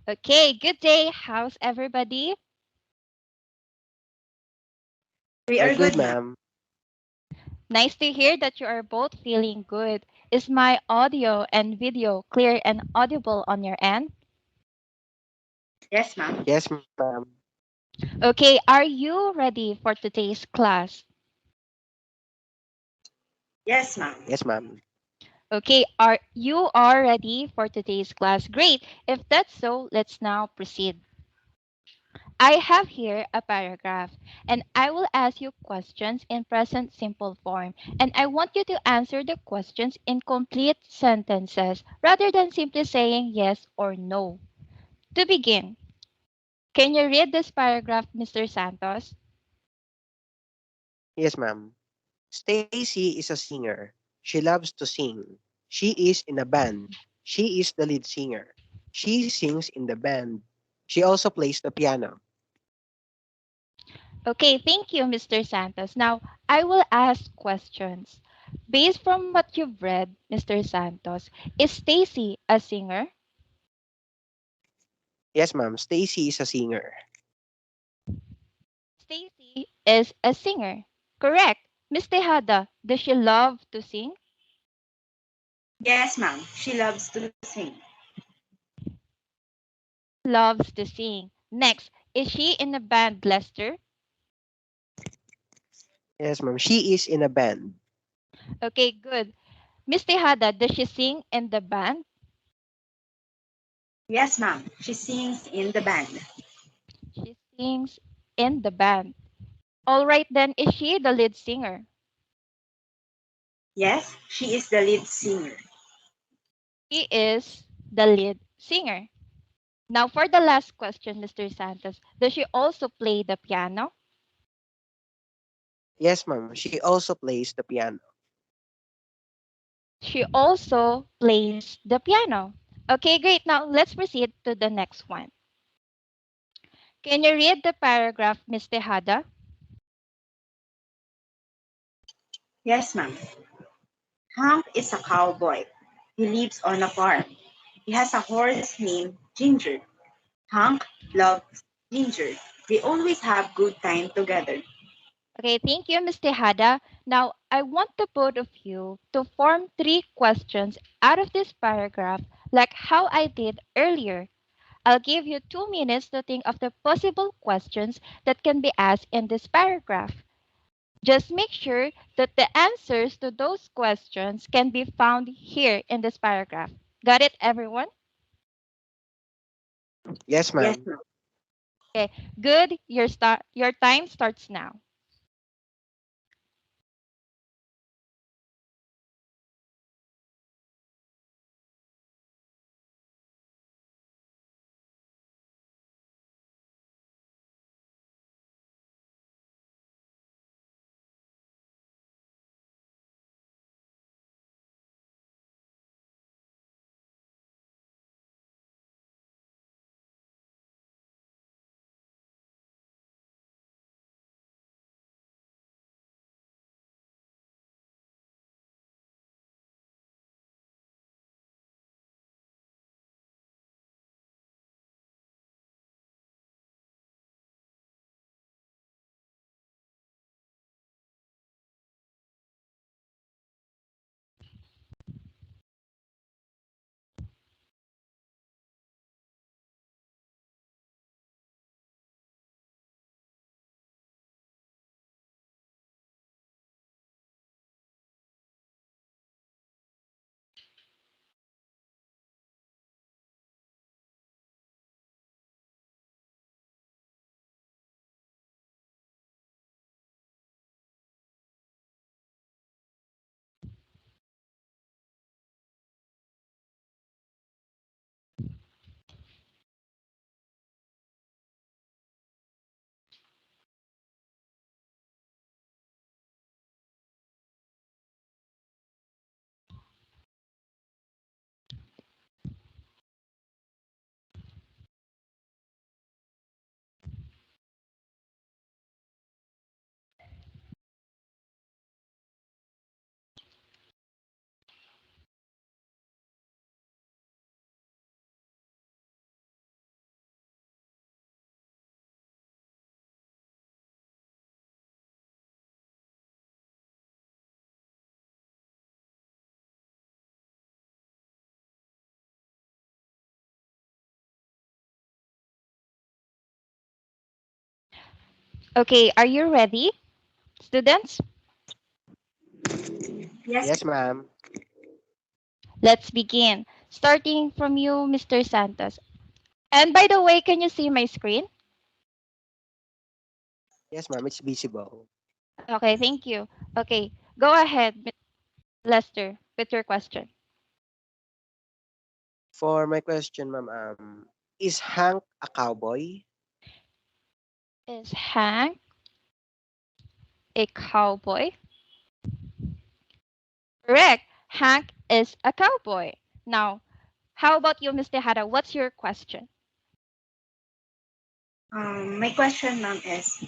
Okay, good day. How's everybody? We We're are good, good, ma'am. ma'am. Nice to hear that you are both feeling good. Is my audio and video clear and audible on your end? Yes, ma'am. Yes, ma'am. Okay, are you ready for today's class? Yes, ma'am. Yes, ma'am. Okay, are you are ready for today's class? Great. If that's so, let's now proceed. I have here a paragraph and I will ask you questions in present simple form and I want you to answer the questions in complete sentences rather than simply saying yes or no. To begin, can you read this paragraph, Mr. Santos? Yes, ma'am. Stacy is a singer. She loves to sing. She is in a band. She is the lead singer. She sings in the band. She also plays the piano. Okay, thank you, Mr. Santos. Now, I will ask questions. Based from what you've read, Mr. Santos, is Stacy a singer? Yes, ma'am. Stacy is a singer. Stacy is a singer. Correct. Miss Tejada, does she love to sing? Yes, ma'am. She loves to sing. Loves to sing. Next, is she in a band, Lester? Yes, ma'am. She is in a band. Okay, good. Miss Tejada, does she sing in the band? Yes, ma'am. She sings in the band. She sings in the band. All right, then, is she the lead singer? Yes, she is the lead singer. She is the lead singer. Now, for the last question, Mr. Santos, does she also play the piano? Yes, ma'am. She also plays the piano. She also plays the piano. Okay, great. Now, let's proceed to the next one. Can you read the paragraph, Ms. Tejada? Yes, ma'am. Hank is a cowboy. He lives on a farm. He has a horse named Ginger. Hank loves Ginger. They always have good time together. Okay, thank you, Ms. Tejada. Now, I want the both of you to form three questions out of this paragraph, like how I did earlier. I'll give you 2 minutes to think of the possible questions that can be asked in this paragraph. Just make sure that the answers to those questions can be found here in this paragraph. Got it, everyone? Yes, Yes, ma'am. ma'am. Okay, good. Your time starts now. Okay, are you ready, students? Yes. Yes, ma'am. Let's begin. Starting from you, Mr. Santos. And by the way, can you see my screen? Yes, ma'am. It's visible. Okay, thank you. Okay, go ahead, Lester, with your question. For my question, ma'am, is Hank a cowboy? Is Hank a cowboy? Correct. Hank is a cowboy. Now, how about you, Mr. Hada? What's your question? My question, ma'am, is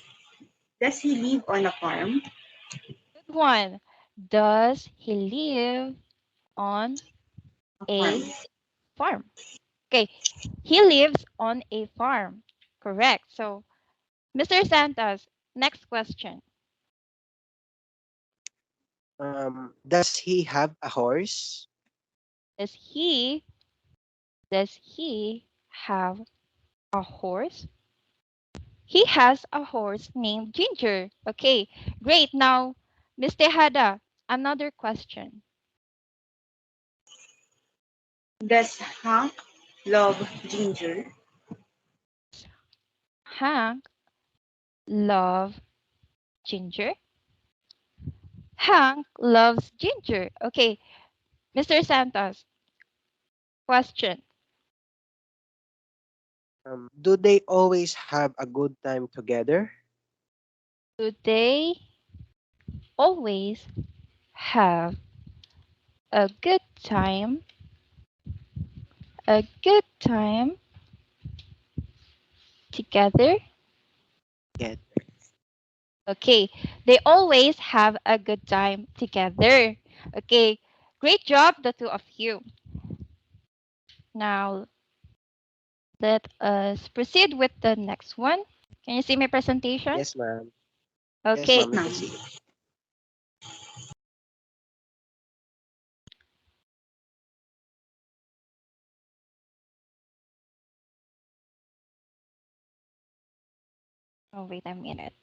does he live on a farm? Good one. Does he live on A farm. a farm? Okay, he lives on a farm. Correct. So, Mr. Santos, next question. Does he have a horse? Does he does he have a horse? He has a horse named Ginger. Okay, great. Now, Mr. Hada, another question. Does Hank love Ginger? Hank love Ginger? Hank loves Ginger. Okay, Mr. Santos, question. Do they always have a good time together? Do they always have a good time? A good time together? Get. Okay, they always have a good time together. Okay, great job, the two of you. Now, let us proceed with the next one. Can you see my presentation? Yes, ma'am. Yes, Okay, ma'am. Yes, We ma'am. can see it. oh, wait a minute.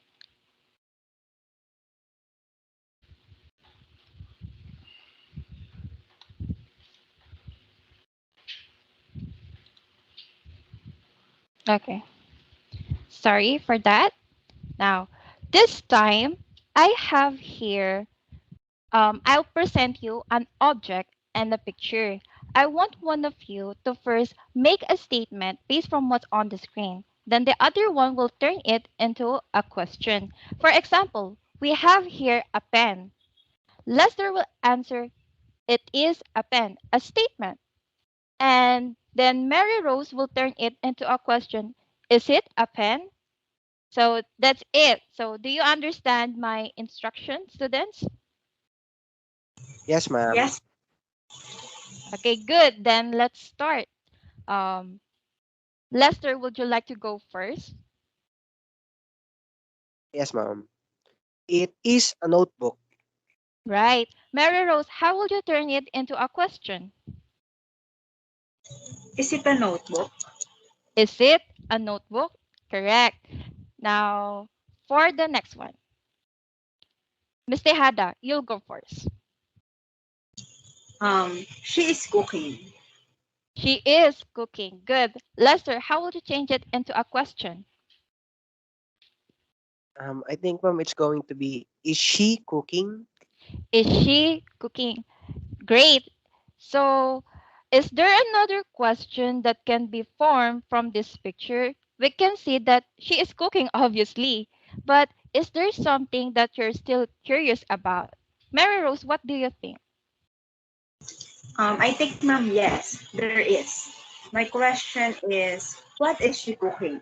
Okay, sorry for that. Now, this time, I have here I'll present you an object and a picture. I want one of you to first make a statement based from what's on the screen. Then the other one will turn it into a question. For example, we have here a pen. Lester will answer, it is a pen, a statement. And then Mary Rose will turn it into a question. Is it a pen? So that's it. So do you understand my instruction, students? Yes, ma'am. Yes. Okay, good. Then let's start. Um, Lester, would you like to go first? Yes, ma'am. It is a notebook. Right. Mary Rose, how will you turn it into a question? Is it a notebook? Is it a notebook? Correct. Now, for the next one, Mr. Hada, you'll go first. She is cooking. She is cooking. Good. Lester, how would you change it into a question? I think, ma'am, it's going to be, is she cooking? Is she cooking? Great. So, is there another question that can be formed from this picture? We can see that she is cooking, obviously, but is there something that you're still curious about? Mary Rose, what do you think? I think, ma'am, yes, there is. My question is, what is she cooking?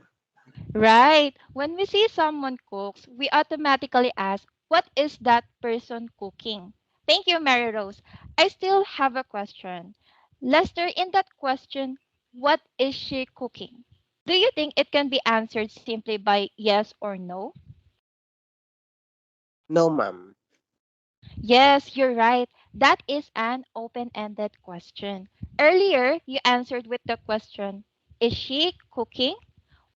Right. When we see someone cooks, we automatically ask, what is that person cooking? Thank you, Mary Rose. I still have a question. Lester, in that question, what is she cooking? Do you think it can be answered simply by yes or no? No, ma'am. Yes, you're right. That is an open ended question. Earlier, you answered with the question, is she cooking?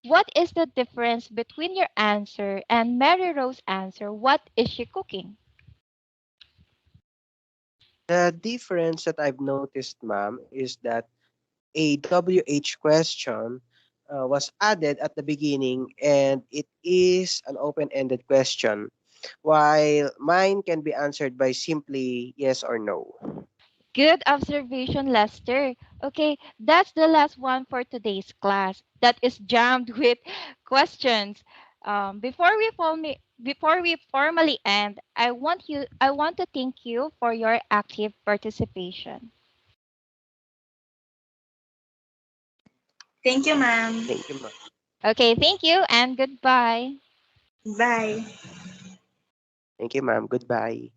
What is the difference between your answer and Mary Rose's answer? What is she cooking? The difference that I've noticed, ma'am, is that a WH question was added at the beginning and it is an open-ended question, while mine can be answered by simply yes or no. Good observation, Lester. Okay, that's the last one for today's class. That is jammed with questions. Before we formally end, I want to thank you for your active participation. Thank you, ma'am. Thank you, ma'am. Okay, thank you and goodbye. Bye. Thank you, ma'am. Goodbye.